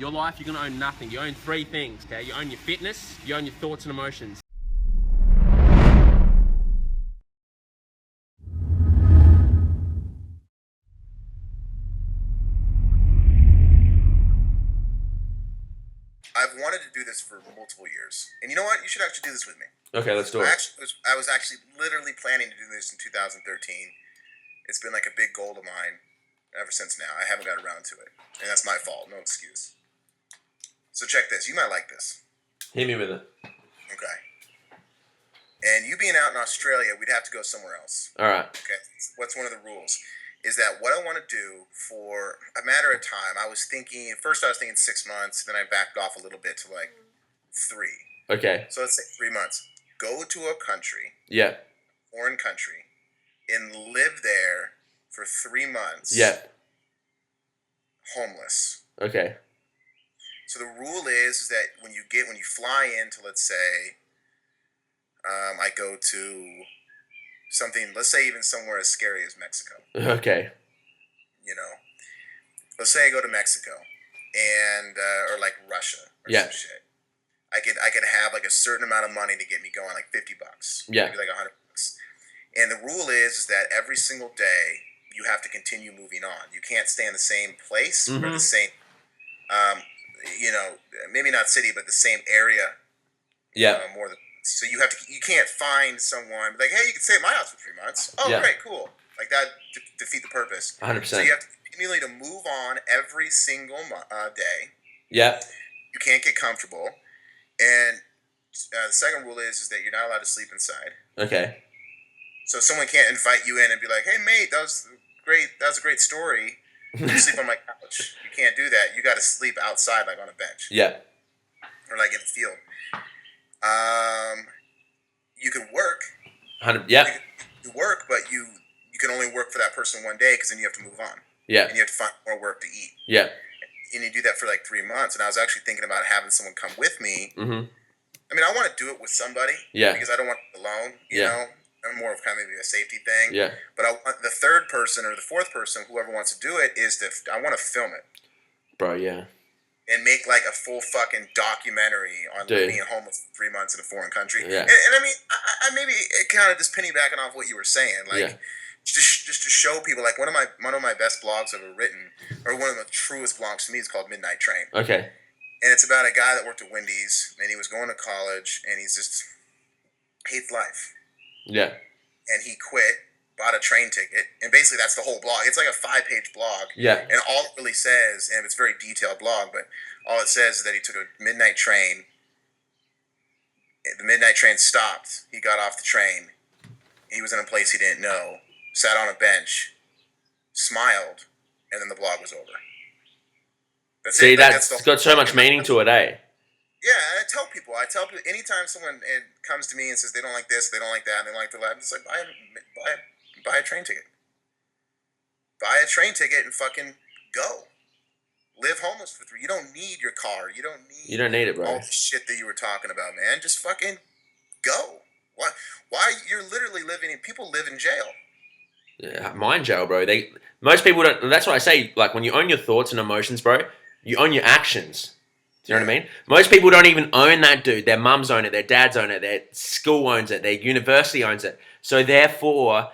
Your life, you're going to own nothing. You own three things, okay? You own your fitness, you own your thoughts and emotions. I've wanted to do this for multiple years. And you know what? You should actually do this with me. Okay, let's do it. I was actually literally planning to do this in 2013. It's been like a big goal of mine ever since now. I haven't got around to it. And that's my fault. No excuse. So check this. You might like this. Hit me with it. Okay. And you being out in Australia, we'd have to go somewhere else. All right. Okay. What's one of the rules? Is that what I want to do for a matter of time? I was thinking 6 months, then I backed off a little bit to like 3. Okay. So let's say 3 months. Go to a country, Yeah. foreign country, and live there for 3 months. Yeah. Homeless. Okay. So the rule is that when you fly into, let's say, I go to something, let's say even somewhere as scary as Mexico. Okay. You know, let's say I go to Mexico, and or like Russia or Yeah. some shit. I could have like a certain amount of money to get me going, like $50. Yeah. Maybe like $100. And the rule is that every single day you have to continue moving on. You can't stay in the same place or the same, maybe not city, but the same area. Yeah. More than so you can't find someone like, hey, you can stay at my house for 3 months. Oh, Yeah. great, cool. Like that defeat the purpose. 100%. So you have to continually to move on every single day. Yeah. You can't get comfortable, and the second rule is that you're not allowed to sleep inside. Okay. So someone can't invite you in and be like, "Hey, mate, that was great. That was a great story. You sleep on my couch." You can't do that. You got to sleep outside, like on a bench. Yeah. Or like in the field. You can work. 100. Yeah. You work, but you can only work for that person one day because then you have to move on. Yeah. And you have to find more work to eat. Yeah. And you do that for like 3 months. And I was actually thinking about having someone come with me. Mm-hmm. I mean, I want to do it with somebody. Yeah. Because I don't want it alone. You know, I'm more of kind of maybe a safety thing. Yeah. But I want the third person or the fourth person, whoever wants to do it, I want to film it. Bro, yeah. And make like a full fucking documentary on being homeless for 3 months in a foreign country. Yeah. And I mean, I maybe it kind of just piggybacking off what you were saying, like just to show people, like one of my best blogs I've ever written, or one of the truest blogs to me, is called Midnight Train. Okay. And it's about a guy that worked at Wendy's, and he was going to college, and he's just hates life. Yeah. And he quit, bought a train ticket, and basically that's the whole blog. It's like a 5-page blog. Yeah. And all it really says, and it's a very detailed blog, but all it says is that he took a midnight train. The midnight train stopped. He got off the train. He was in a place he didn't know, sat on a bench, smiled, and then the blog was over. That's got so much meaning to it, eh? Yeah, I tell people, anytime someone comes to me and says they don't like this, they don't like that, and they don't like their life, it's like, buy a train ticket. Buy a train ticket and fucking go. Live homeless for 3. You don't need your car. You don't need it, bro. all the shit that you were talking about, man. Just fucking go. Why you're literally people live in jail. Yeah, mind jail, bro. Most people don't. That's what I say. Like, when you own your thoughts and emotions, bro, you own your actions. Do you know what I mean? Most people don't even own that, dude. Their mums own it. Their dads own it. Their school owns it. Their university owns it. So therefore,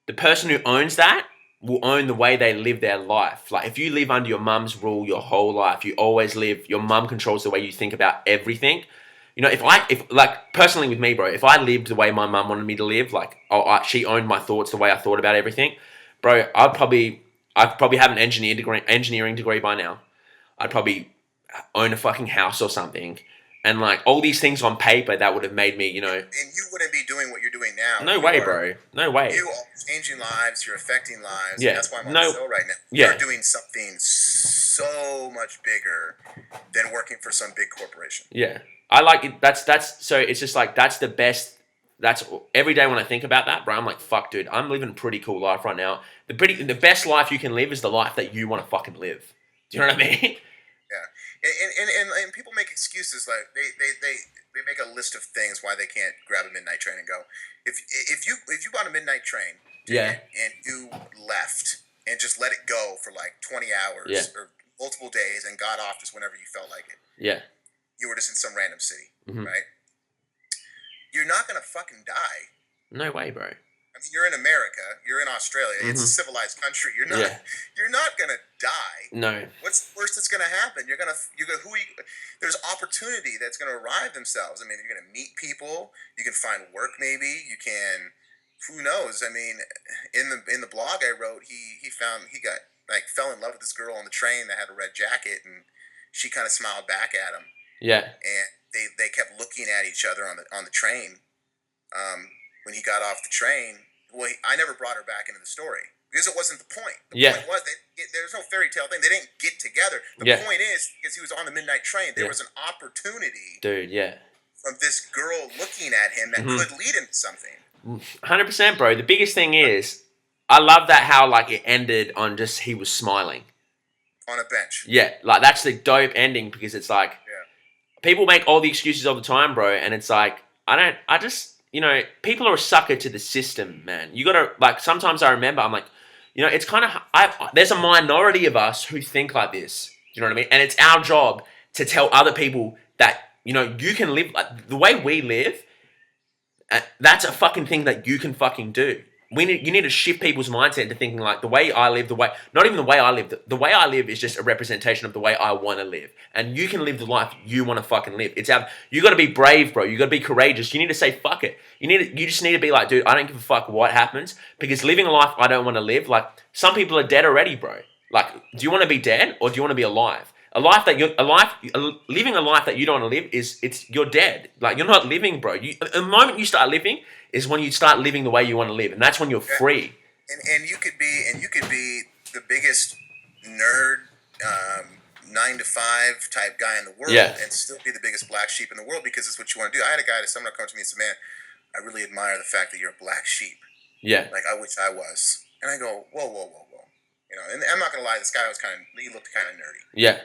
the person who owns that will own the way they live their life. Like, if you live under your mum's rule your whole life, you always live. Your mum controls the way you think about everything. You know, if like personally with me, bro, if I lived the way my mum wanted me to live, like she owned my thoughts the way I thought about everything, bro, I'd probably have an engineering degree by now. I'd probably own a fucking house or something, and like all these things on paper that would have made me, you know. And you wouldn't be doing what you're doing now. No way, bro. No way. You are changing lives. You're affecting lives. Yeah. And that's why I'm on the show right now. Yeah. You're doing something so much bigger than working for some big corporation. Yeah. I like it. That's so it's just like that's the best. That's every day when I think about that, bro, I'm like, fuck, dude, I'm living a pretty cool life right now. The best life you can live is the life that you want to fucking live. Do you know what I mean? Yeah. And people make excuses, like they make a list of things why they can't grab a midnight train and go. If you bought a midnight train, yeah, and you left and just let it go for like 20 hours or multiple days and got off just whenever you felt like it. Yeah. You were just in some random city, Mm-hmm. right? You're not gonna fucking die. No way, bro. I mean, you're in America. You're in Australia. Mm-hmm. It's a civilized country. You're not. Yeah. You're not gonna die. No. What's the worst that's gonna happen? You're gonna. There's opportunity that's gonna arrive themselves. I mean, you're gonna meet people. You can find work. Maybe you can. Who knows? I mean, in the blog I wrote, he fell in love with this girl on the train that had a red jacket, and she kind of smiled back at him. Yeah. And they kept looking at each other on the train. When he got off the train, I never brought her back into the story because it wasn't the point. The point was there's no fairy tale thing. They didn't get together. The point is because he was on the midnight train, there was an opportunity, dude. Yeah, from this girl looking at him that could lead him to something. 100%, bro. The biggest thing is, I love that how like it ended on just he was smiling on a bench. Yeah, like that's the dope ending because it's like people make all the excuses all the time, bro, and it's like people are a sucker to the system, man. You gotta, like, sometimes I remember, I'm like, it's kind of, there's a minority of us who think like this. You know what I mean? And it's our job to tell other people that, you can live, like, the way we live, that's a fucking thing that you can fucking do. You need to shift people's mindset into thinking like the way I live, not even the way I live, the way I live is just a representation of the way I want to live. And you can live the life you want to fucking live. You got to be brave, bro. You got to be courageous. You need to say, fuck it. You just need to be like, dude, I don't give a fuck what happens because living a life I don't want to live, like some people are dead already, bro. Like, do you want to be dead or do you want to be alive? Living a life that you don't want to live you're dead. Like, you're not living, bro. The moment you start living is when you start living the way you want to live, and that's when you're free. And you could be the biggest nerd, 9-to-5 type guy in the world, and still be the biggest black sheep in the world because it's what you want to do. I had a guy, someone come to me and said, "Man, I really admire the fact that you're a black sheep. Yeah, like I wish I was." And I go, whoa. And I'm not gonna lie, this guy he looked kind of nerdy. Yeah.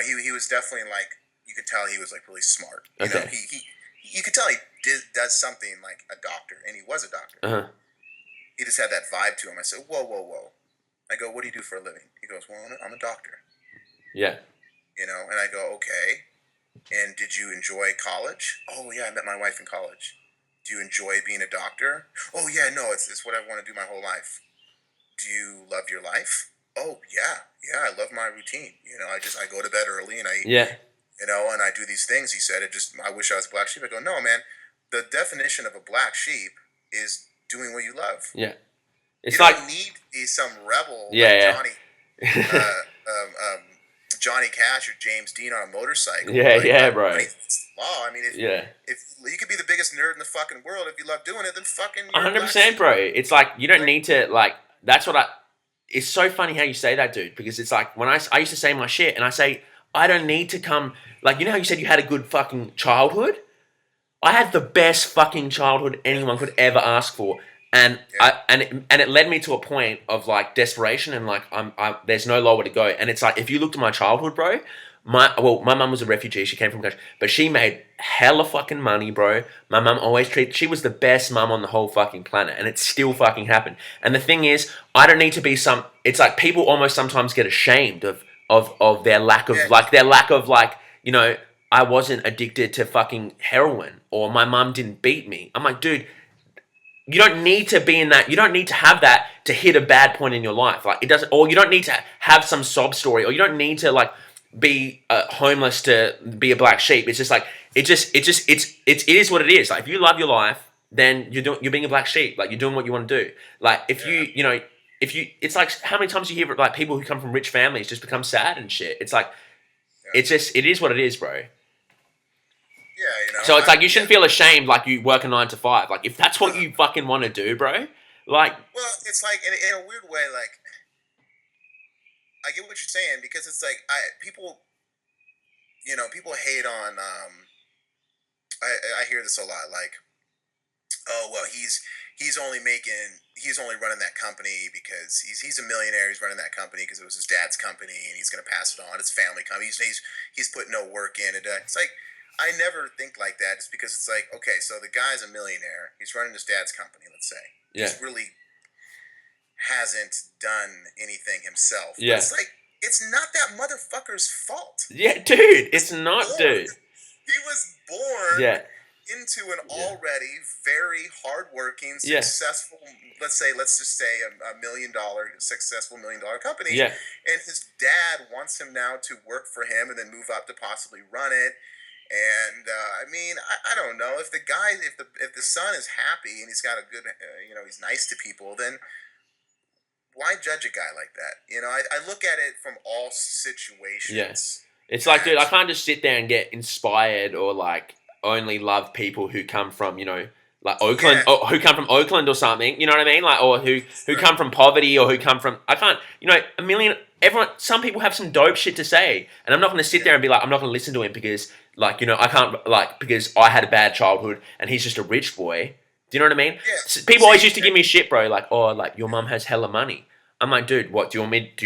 He was definitely like, you could tell he was like really smart. Okay. You could tell he does something like a doctor, and he was a doctor. Uh-huh. He just had that vibe to him. I said, whoa. I go, what do you do for a living? He goes, well, I'm a doctor. Yeah. And I go, okay. And did you enjoy college? Oh yeah, I met my wife in college. Do you enjoy being a doctor? Oh yeah, no, it's what I want to do my whole life. Do you love your life? Oh yeah, I love my routine. I go to bed early and I and I do these things. He said, I wish I was a black sheep. I go, no, man. The definition of a black sheep is doing what you love. Yeah, you don't need to be some rebel like Johnny Cash or James Dean on a motorcycle. Bro. It's law. I mean, if you could be the biggest nerd in the fucking world, if you love doing it, then fucking 100%, bro. It's like you don't need to like. That's what It's so funny how you say that, dude, because it's like when I used to say my shit and I say, I don't need to come, like, how you said you had a good fucking childhood? I had the best fucking childhood anyone could ever ask for. And it led me to a point of like desperation and like, there's no lower to go. And it's like, if you looked at my childhood, bro, my mum was a refugee. She came from country, but she made hella fucking money, bro. My mum she was the best mum on the whole fucking planet, and it still fucking happened. And the thing is, I don't need to be it's like people almost sometimes get ashamed of their lack of I wasn't addicted to fucking heroin or my mum didn't beat me. I'm like, dude, you don't need to be in that. You don't need to have that to hit a bad point in your life. Like, it doesn't, or you don't need to have some sob story, or you don't need to like be homeless to be a black sheep. It's just like it is what it is. Like, if you love your life, then you're being a black sheep. Like, you're doing what you want to do. Like, if it's like how many times you hear like people who come from rich families just become sad and shit. It's like it is what it is, bro. Yeah, So it's like you shouldn't feel ashamed like you work a 9 to 5. Like, if that's what you fucking want to do, bro. Like, well, it's like in a weird way, like, I get what you're saying because it's like people hate on. I hear this a lot, like, oh well, he's only running that company because he's a millionaire. He's running that company because it was his dad's company, and he's gonna pass it on. It's family company. He's put no work in it. It's like I never think like that. It's because it's like, okay, so the guy's a millionaire. He's running his dad's company. Let's say he's really hasn't done anything himself. Yeah. But it's like it's not that motherfucker's fault. Yeah, dude, it's not, dude. He was born Yeah. into an already very hardworking, Yeah. successful, let's just say a $1 million successful $1 million company. Yeah. And his dad wants him now to work for him and then move up to possibly run it. And I mean, I don't know if the guy, if the son is happy and he's got a good, he's nice to people, then why judge a guy like that? I look at it from all situations. Yeah. It's like, dude, I can't just sit there and get inspired or like only love people who come from, like Oakland, or who come from Oakland or something. You know what I mean? Like, or who come from poverty, or who come from. I can't. Some people have some dope shit to say, and I'm not going to sit there and be like, I'm not going to listen to him because, like, I can't, like, because I had a bad childhood and he's just a rich boy. Do you know what I mean? Yeah. So people always used to give me shit, bro. Like, oh, like your mum has hella money. I'm like, dude, what do you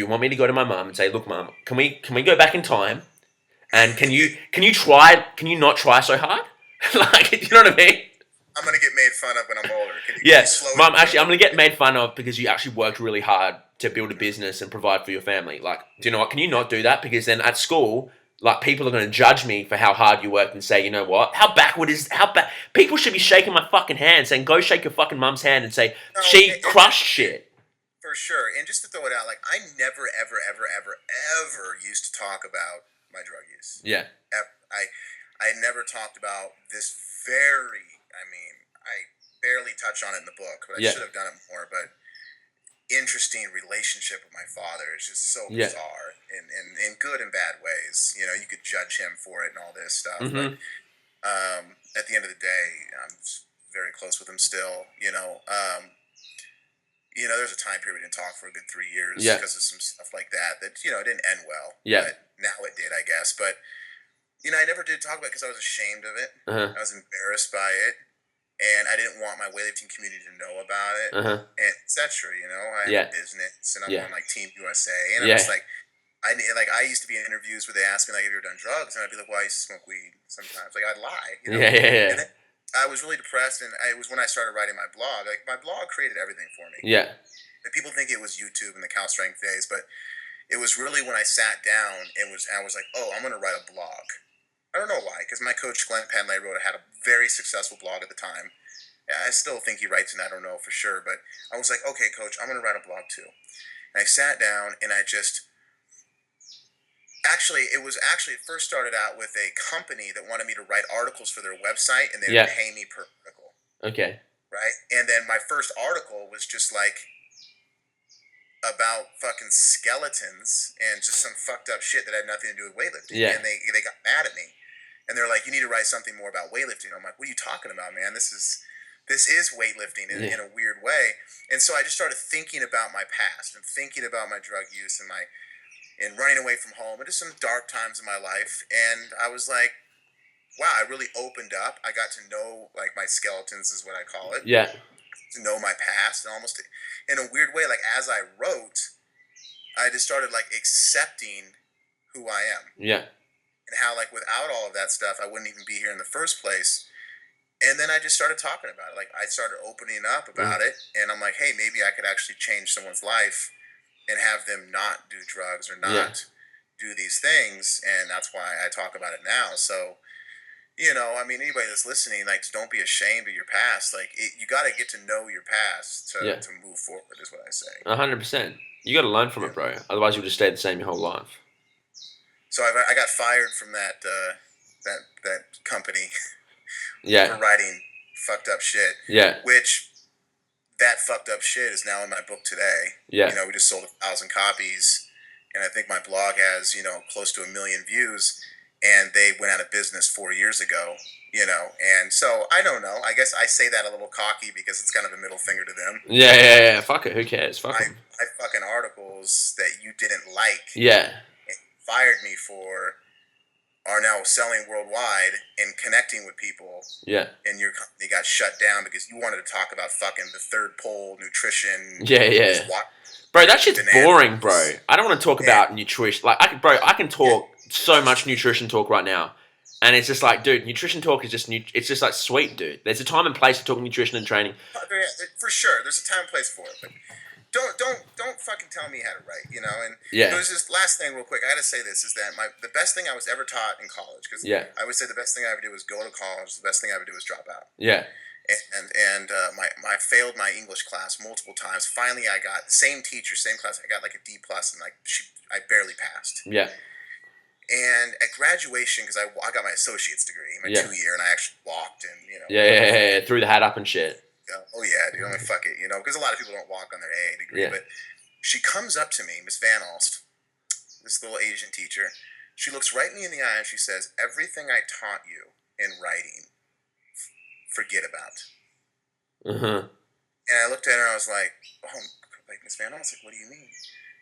want me to go to my mum and say, look, mum, can we go back in time? And can you not try so hard? Like, you know what I mean? I'm gonna get made fun of when I'm older. Mom, actually, I'm gonna get made fun of because you actually worked really hard to build a business and provide for your family. Like, do you know what? Can you not do that? Because then at school, like, people are gonna judge me for how hard you worked and say, you know what? People should be shaking my fucking hand, saying, go shake your fucking mum's hand and say, she crushed shit. For sure. And just to throw it out, like, I never, ever, ever, ever, ever used to talk about my drug use. Yeah. I never talked about this I barely touch on it in the book, but I should have done it more. But interesting relationship with my father is just so bizarre in good and bad ways. You could judge him for it and all this stuff. Mm-hmm. But at the end of the day, I'm very close with him still. There's a time period we didn't talk for a good 3 years because of some stuff like that it didn't end well. Yeah. But now it did, I guess. But, I never did talk about it because I was ashamed of it. Uh-huh. I was embarrassed by it. And I didn't want my weightlifting community to know about it. Uh-huh. And et cetera, I have a business and I'm on like Team USA. And I was like, I used to be in interviews where they asked me, like, have you ever done drugs? And I'd be like, well, I used to smoke weed sometimes. Like, I'd lie. Yeah. And then I was really depressed, and it was when I started writing my blog. Like, my blog created everything for me. Yeah. And people think it was YouTube and the Cal Strength days, but it was really when I sat down and I was like, oh, I'm going to write a blog. I don't know why, because my coach, Glenn Penlay, had a very successful blog at the time. I still think he writes, and I don't know for sure, but I was like, okay, coach, I'm going to write a blog too. And I sat down, and it first started out with a company that wanted me to write articles for their website, and they would pay me per article. Okay. Right? And then my first article was just like about fucking skeletons and just some fucked up shit that had nothing to do with weightlifting. Yeah. And they got mad at me. And they're like, you need to write something more about weightlifting. I'm like, what are you talking about, man? This is weightlifting in a weird way. And so I just started thinking about my past and thinking about my drug use and running away from home and just some dark times in my life. And I was like, wow, I really opened up. I got to know, like, my skeletons is what I call it. Yeah. To know my past, and almost in a weird way, like, as I wrote, I just started, like, accepting who I am. Yeah. And how, like, without all of that stuff, I wouldn't even be here in the first place. And then I just started talking about it. Like, I started opening up about it, and I'm like, hey, maybe I could actually change someone's life and have them not do drugs or not do these things. And that's why I talk about it now. So, anybody that's listening, like, don't be ashamed of your past. Like, you got to get to know your past to move forward, is what I say. 100%. You got to learn from it, bro. Otherwise, you'll just stay the same your whole life. So I got fired from that company for writing fucked up shit. Yeah. Which that fucked up shit is now in my book today. Yeah. We just sold 1,000 copies, and I think my blog has close to 1 million views. And they went out of business 4 years ago. And so I don't know. I guess I say that a little cocky because it's kind of a middle finger to them. Yeah. Fuck it. Who cares? Fuck them. My fucking articles that you didn't like. Yeah. And fired me for are now selling worldwide and connecting with people. Yeah. And your company got shut down because you wanted to talk about fucking the third pole, nutrition. Yeah. Bro, that shit's boring, bro. I don't want to talk about nutrition. Like, I can talk so much nutrition talk right now. And it's just like, dude, nutrition talk is it's just like sweet, dude. There's a time and place to talk nutrition and training. For sure. There's a time and place for it. But don't fucking tell me how to write, you know. And Yeah. it was just last thing, real quick. I got to say this is that the best thing I was ever taught in college, because I would say the best thing I ever did was go to college. The best thing I ever did was drop out. Yeah. And I failed my English class multiple times. Finally, I got the same teacher, same class. I got like a D plus, and I barely passed. Yeah. And at graduation, because I got my associate's degree, my 2-year, and I actually walked and, you know. Yeah, threw the hat up and shit. Oh, yeah, dude, I'm like, fuck it, you know, because a lot of people don't walk on their AA degree. But she comes up to me, Miss Van Alst, this little Asian teacher. She looks right me in the eye and she says, everything I taught you in writing, forget about. Uh-huh. And I looked at her and I was like, oh, like, Miss Van Alst, like, what do you mean?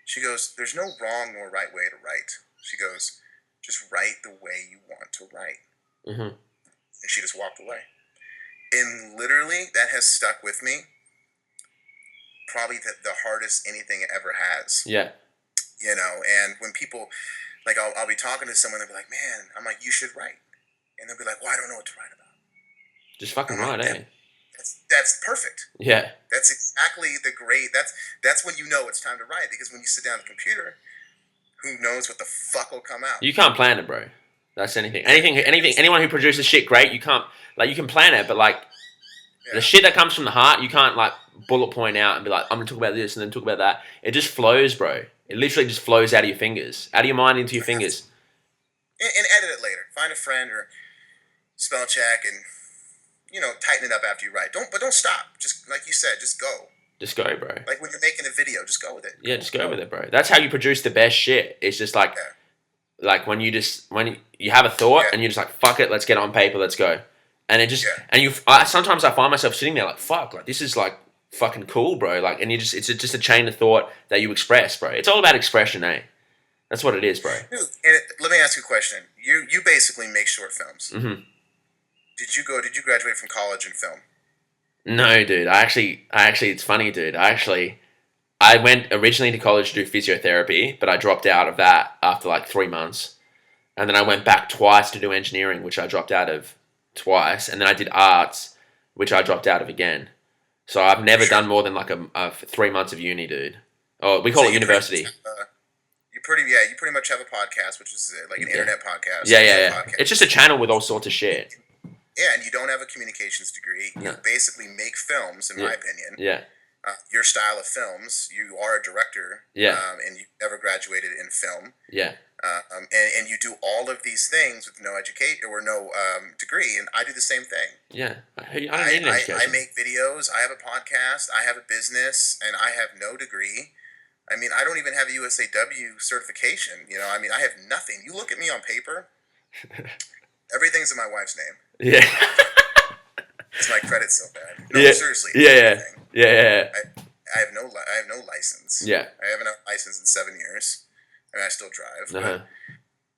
She goes, there's no wrong nor right way to write. She goes, just write the way you want to write. Mm-hmm. And she just walked away. And literally, that has stuck with me. Probably the hardest anything ever has. Yeah. You know, and when people, like, I'll be talking to someone, they'll be like, man, I'm like, you should write. And they'll be like, well, I don't know what to write about. Just fucking write, eh? That's perfect. Yeah. That's exactly that's when you know it's time to write, because when you sit down at the computer, who knows what the fuck will come out. You can't plan it, bro. That's anything. Anyone who produces shit great, you can't, like, you can plan it, but, like, the shit that comes from the heart, you can't, like, bullet point out and be like, I'm going to talk about this and then talk about that. It just flows, bro. It literally just flows out of your fingers, out of your mind into your fingers. And edit it later. Find a friend or spell check and, you know, tighten it up after you write. But don't stop. Just, like you said, just go. Just go, bro. Like when you're making a video, just go with it. Yeah, just go with it, bro. That's how you produce the best shit. It's just like, like when you have a thought and you're just like, fuck it, let's get it on paper, let's go. And it just, sometimes I find myself sitting there like, fuck, like this is like fucking cool, bro. Like, and it's just a chain of thought that you express, bro. It's all about expression, eh? That's what it is, bro. Dude, and let me ask you a question. You basically make short films. Mm-hmm. Did you graduate from college in film? No, dude. I actually, it's funny, dude. I went originally to college to do physiotherapy, but I dropped out of that after like 3 months. And then I went back twice to do engineering, which I dropped out of twice. And then I did arts, which I dropped out of again. So I've never done more than like a 3 months of uni, dude. Oh, we call it university. You pretty much have a podcast, which is like an internet podcast. Yeah. Podcast. It's just a channel with all sorts of shit. Yeah, and you don't have a communications degree. No. You basically make films, in my opinion. Yeah. Your style of films, you are a director. Yeah. And you never graduated in film. Yeah. And you do all of these things with no education or no degree, and I do the same thing. Yeah. I make videos. I have a podcast. I have a business, and I have no degree. I mean, I don't even have a USAW certification. You know, I mean, I have nothing. You look at me on paper, everything's in my wife's name. Yeah. It's my credit's so bad. No, seriously. Yeah. I have no license. Yeah. I haven't had a license in 7 years. I mean, I still drive. Uh-huh. But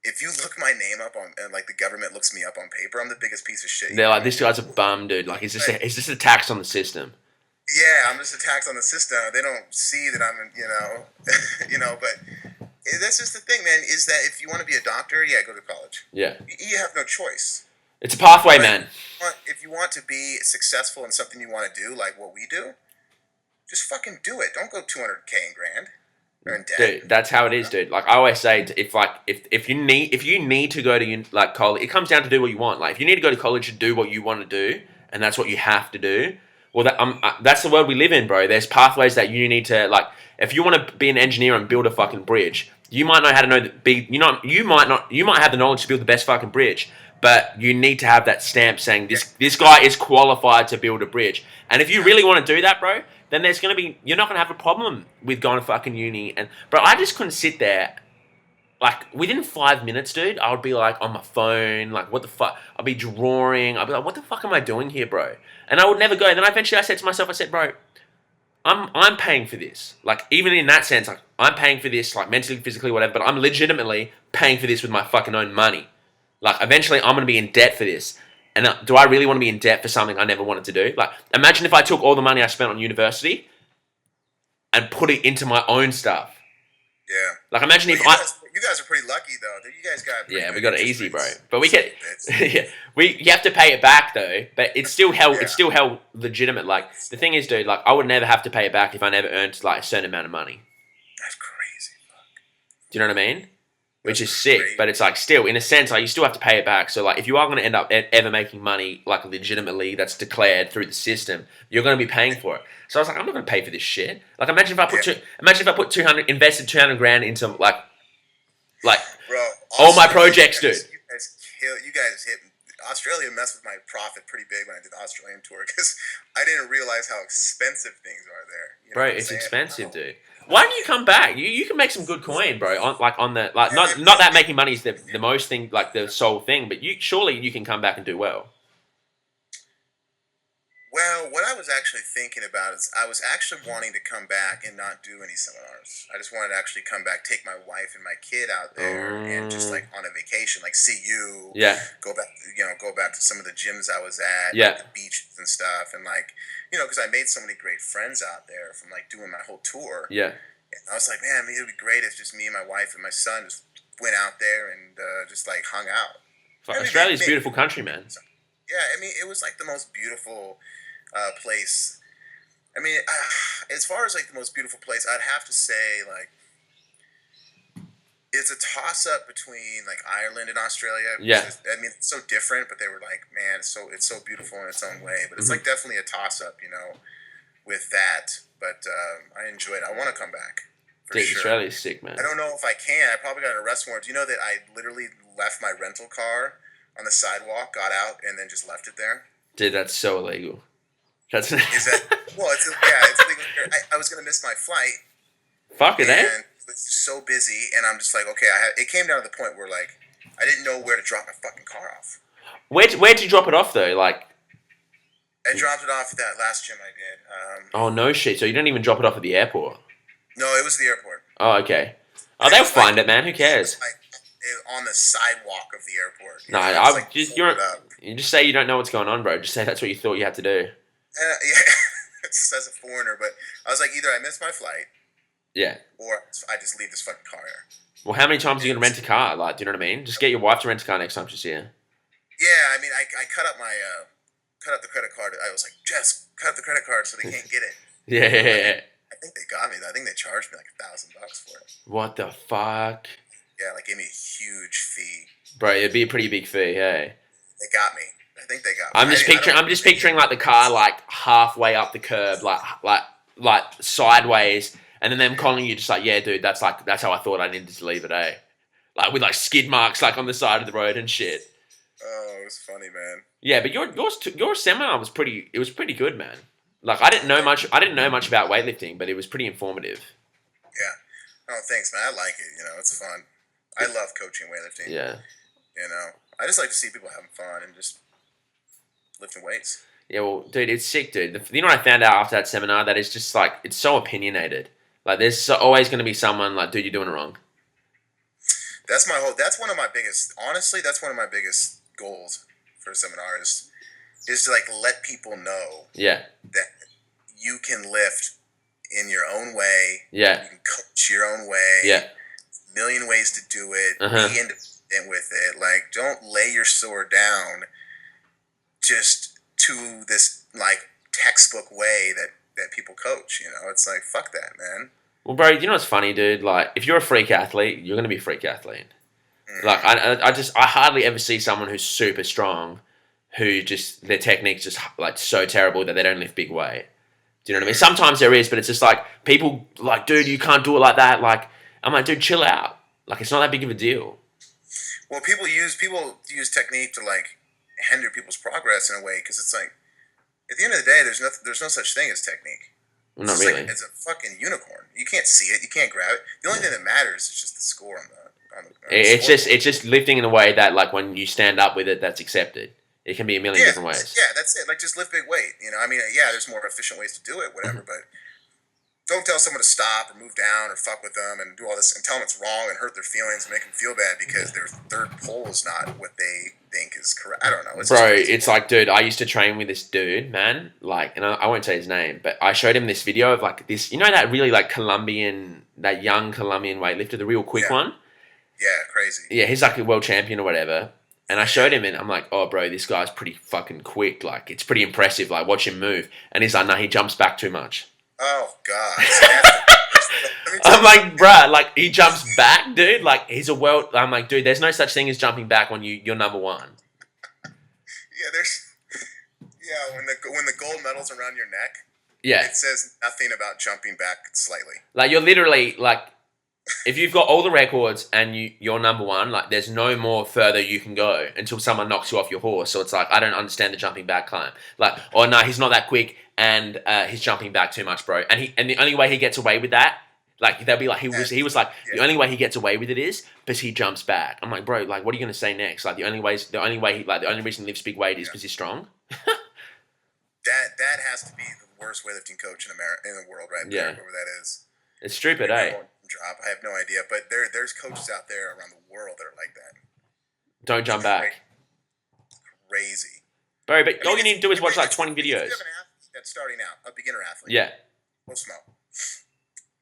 if you look my name up on, and like the government looks me up on paper, I'm the biggest piece of shit. They're like, this guy's a bum, dude. Like, he's just a tax on the system. Yeah, I'm just a tax on the system. They don't see that I'm, but that's just the thing, man, is that if you want to be a doctor, go to college. Yeah. You have no choice. It's a pathway, man. If you want to be successful in something you want to do, like what we do, just fucking do it. Don't go $200K in grand. Or in debt. Dude, that's how it is, dude. Like I always say, if you need to go to college, it comes down to do what you want. Like if you need to go to college to do what you want to do, and that's what you have to do. Well, that's the world we live in, bro. There's pathways that you need to, like, if you want to be an engineer and build a fucking bridge, you might know how to you might have the knowledge to build the best fucking bridge, but you need to have that stamp saying this guy is qualified to build a bridge. And if you really want to do that, bro, then you're not going to have a problem with going to fucking uni. And, bro, I just couldn't sit there. Like, within 5 minutes, dude, I would be, like, on my phone, like, what the fuck? I'd be drawing. I'd be like, what the fuck am I doing here, bro? And I would never go. And then eventually I said to myself, bro, I'm paying for this. Like, even in that sense, like, I'm paying for this, like, mentally, physically, whatever, but I'm legitimately paying for this with my fucking own money. Like, eventually I'm going to be in debt for this. And do I really want to be in debt for something I never wanted to do? Like, imagine if I took all the money I spent on university and put it into my own stuff. Yeah. Like, imagine if You guys are pretty lucky though. You guys got pretty Yeah, good we got it interest easy, bro. rates. But we get yeah, you have to pay it back though. But it's still held it's still held legitimate. Like the thing is, dude, like I would never have to pay it back if I never earned like a certain amount of money. That's crazy. Fuck. Do you know what I mean? Which That's is sick, crazy. but it's like still in a sense, like you still have to pay it back. So like if you are going to end up ever making money like legitimately that's declared through the system, you're going to be paying for it. So I was like, I'm not going to pay for this shit. Like imagine if I put 200 invested 200 grand into like Bro, all my projects, dude. You guys hit Australia messed with my profit pretty big when I did the Australian tour because I didn't realize how expensive things are there. You know Bro, it's expensive, dude. Why don't you come back? You can make some good coin, bro. Not that making money is the most thing, like the sole thing, but surely you can come back and do well. Well, what I was actually thinking about is I was actually wanting to come back and not do any seminars. I just wanted to actually come back, take my wife and my kid out there, and just like on a vacation, like see you. Yeah. Go back to some of the gyms I was at. Yeah. Like the beaches and stuff, and like because I made so many great friends out there from like doing my whole tour. Yeah. And I was like, man, it would be great if just me and my wife and my son just went out there and just like hung out. Australia's a beautiful country, man. Yeah, I mean, it was like the most beautiful place. I mean, as far as like the most beautiful place, I'd have to say like it's a toss up between like Ireland and Australia. Yeah. I mean, it's so different, but they were like, man, it's so beautiful in its own way. But it's like definitely a toss up, with that. But I enjoyed it. I want to come back. For Dude, sure. Australia's sick, man. I don't know if I can. I probably got an arrest warrant. Do you know that I literally left my rental car on the sidewalk, got out, and then just left it there? Dude, that's so illegal. Is that? Well, it's illegal. I was gonna miss my flight. Fuck it, eh? And it's so busy, and I'm just like, okay. It came down to the point where like I didn't know where to drop my fucking car off. Where'd you drop it off though? Like, I dropped it off at that last gym I did. oh no shit! So you didn't even drop it off at the airport? No, it was the airport. Oh, okay. Oh, they'll find it, man. Who cares? On the sidewalk of the airport. You just say you don't know what's going on, bro. Just say that's what you thought you had to do. Yeah, as a foreigner, but I was like, either I missed my flight, yeah, or I just leave this fucking car here. Well, how many times are you gonna rent a car? Like, do you know what I mean? Just get your wife to rent a car next time she's here. Yeah, I mean, I cut up the credit card. I was like, Jess, cut up the credit card so they can't get it. Yeah. I think they got me. I think they charged me like $1,000 for it. What the fuck? Yeah, like gave me a huge fee. Bro, it'd be a pretty big fee, hey. They got me. I think they got me. I'm just picturing like the car like halfway up the curb, like sideways, and then them calling you just like, yeah, dude, that's how I thought I needed to leave it, eh? Like with like skid marks like on the side of the road and shit. Oh, it was funny, man. Yeah, but your seminar was pretty good, man. Like I didn't know much about weightlifting, but it was pretty informative. Yeah. Oh, thanks, man. I like it. It's fun. I love coaching weightlifting. Yeah. I just like to see people having fun and just lifting weights. Yeah, well, dude, it's sick, dude. You know what I found out after that seminar? That it's just like, it's so opinionated. Like, there's always going to be someone like, dude, you're doing it wrong. That's one of my biggest goals for a seminar is to like let people know that you can lift in your own way. Yeah. You can coach your own way. Yeah. A million ways to do it. Be independent with it. Like, don't lay your sword down just to this like textbook way that people coach. It's like, fuck that, man. Well, bro, you know what's funny, dude? Like, if you're a freak athlete, you're gonna be a freak athlete. Like, I hardly ever see someone who's super strong, who just their technique's just like so terrible that they don't lift big weight. Do you know what I mean? Sometimes there is, but it's just like people like, dude, you can't do it like that. Like, I'm like, dude, chill out. Like, it's not that big of a deal. Well, people use technique to like hinder people's progress in a way because it's like at the end of the day, there's no such thing as technique. Well, not really. Like, it's a fucking unicorn. You can't see it. You can't grab it. The only thing that matters is just the score on the it's just lifting in a way that like when you stand up with it, that's accepted. It can be a million different ways. Yeah, that's it. Like, just lift big weight. I mean, yeah, there's more efficient ways to do it, whatever, but don't tell someone to stop or move down or fuck with them and do all this and tell them it's wrong and hurt their feelings and make them feel bad because their third pole is not what they think is correct. I don't know. It's like, dude, I used to train with this dude, man. Like, and I won't say his name, but I showed him this video of like this, that really like that young Colombian weightlifter, the real quick one. Yeah, crazy. Yeah, he's like a world champion or whatever. And I showed him, and I'm like, oh, bro, this guy's pretty fucking quick. Like, it's pretty impressive. Like, watch him move. And he's like, nah, he jumps back too much. Oh, God. I'm like, bruh, like, he jumps back, dude. Like, he's a world... I'm like, dude, there's no such thing as jumping back when you're number one. Yeah, when the gold medal's around your neck, Yeah. it says nothing about jumping back slightly. Like, you're literally, like... If you've got all the records and you're number one, like, there's no more further you can go until someone knocks you off your horse. So it's like, I don't understand the jumping back climb. Like, oh, no, he's not that quick, and he's jumping back too much, bro. And the only way he gets away with that, like, they'll be like, he was like, the only way he gets away with it is because he jumps back. I'm like, bro, like, what are you gonna say next? Like, the only reason he lifts big weight is because he's strong. That has to be the worst weightlifting coach in the world, right? Yeah, whoever that is. It's stupid, eh? Drop. I have no idea, but there's coaches out there around the world that are like that. Don't jump back. Crazy, bro. But all you need to do is watch like 20 videos. If you have an athlete that's starting out, a beginner athlete. Yeah. No smell.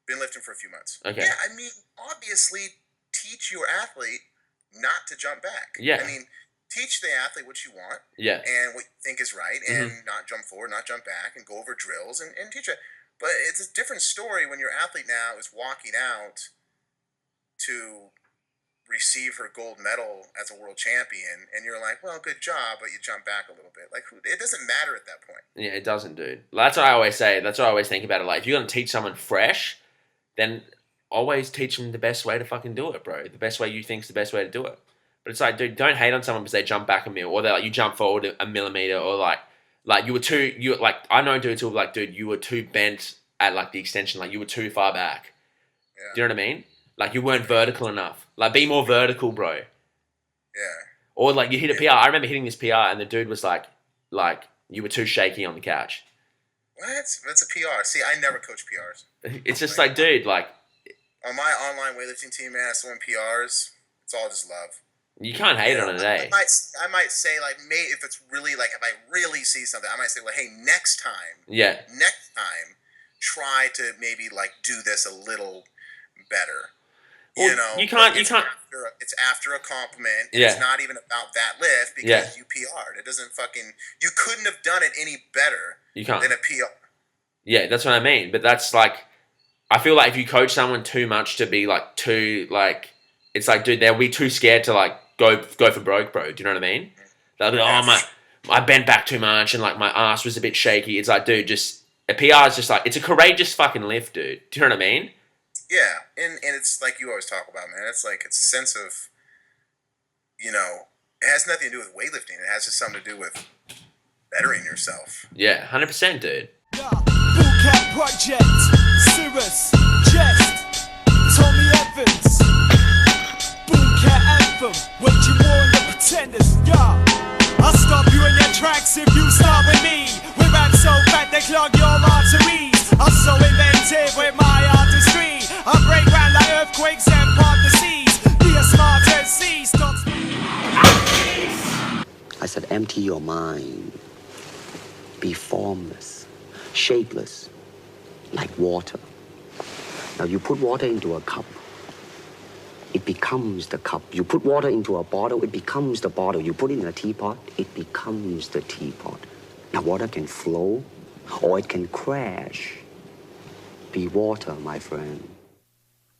Been lifting for a few months. Okay. Yeah, I mean, obviously, teach your athlete not to jump back. Yeah. I mean, teach the athlete what you want. Yeah. And what you think is right, and not jump forward, not jump back, and go over drills and teach it. But it's a different story when your athlete now is walking out to receive her gold medal as a world champion, and you're like, well, good job, but you jump back a little bit. Like, it doesn't matter at that point. Yeah, it doesn't, dude. That's what I always say. That's what I always think about it. Like, if you're going to teach someone fresh, then always teach them the best way to fucking do it, bro. The best way you think's the best way to do it. But it's like, dude, don't hate on someone because they jump back a mil, or you jump forward a millimeter, or like I know dudes who are like, dude, you were too bent at like the extension, like you were too far back. Yeah. Do you know what I mean? Like, you weren't vertical enough. Like, be more vertical, bro. Yeah. Or like you hit a PR. I remember hitting this PR and the dude was like you were too shaky on the couch. What? That's a PR. See, I never coach PRs. It's just like, dude, like on my online weightlifting team, man, I still win PRs. It's all just love. You can't hate on it, eh? I might say, like, if it's really, like, if I really see something, I might say, well, hey, next time, try to maybe, like, do this a little better. Well, you know, you can't. It's after a compliment. Yeah. It's not even about that lift because you PR'd. It doesn't fucking. You couldn't have done it any better. You can't. Than a PR. Yeah, that's what I mean. But that's like, I feel like if you coach someone too much to be like too like, it's like, dude, they'll be too scared to like go for broke, bro. Do you know what I mean? They'll be like, oh I bent back too much and like my ass was a bit shaky. It's like, dude, just a PR is just like, it's a courageous fucking lift, dude. Do you know what I mean? Yeah, and it's like you always talk about, man. It's like, it's a sense of, you know, it has nothing to do with weightlifting. It has just something to do with bettering yourself. Yeah, 100%, dude. Bootcamp Project, Cirrus, Jest, Tommy Evans, Bootcamp Anthem, waging war on the pretenders, I'll stop you in your tracks if you start with me. We rap so fat they clog your arteries. I'm so inventive with my artistry. I break round like earthquakes and part the seas. Be as smart as sea, stop. I said, empty your mind. Be formless, shapeless, like water. Now you put water into a cup, it becomes the cup. You put water into a bottle, it becomes the bottle. You put it in a teapot, it becomes the teapot. Now water can flow or it can crash. Be water, my friend.